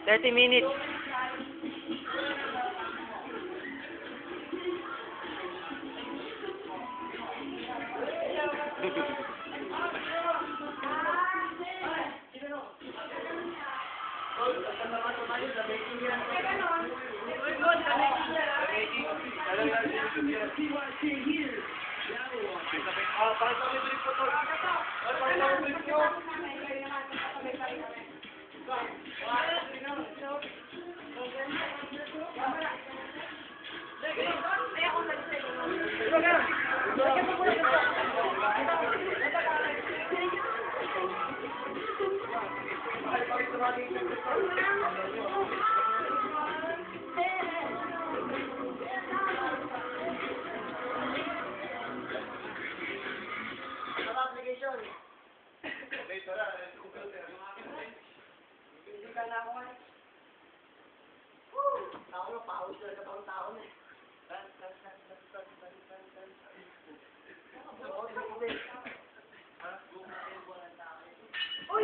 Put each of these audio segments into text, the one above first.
Thirty minutes.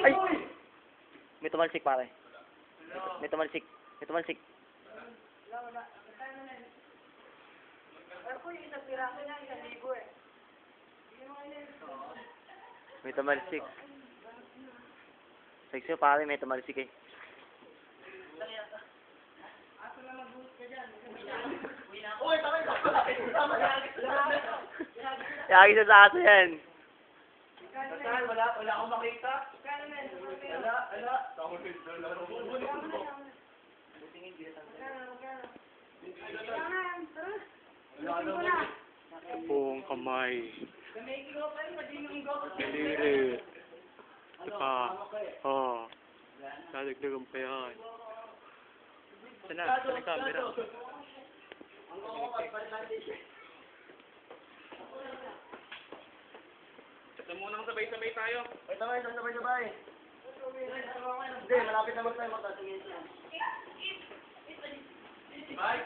Ay! May tumalsik pare. May tumalsik. May tumalsik. May tumalsik. Sexy pare, may tumalsik eh. Yagi sa aso yan. Wala akong makita. Wala. Buong kamay. Daliri. Oh. Dadagdagan pa yan. Sana, sa camera. Ito munang sabay-sabay tayo. Sabay. Hindi, malapit na tayo. Bye.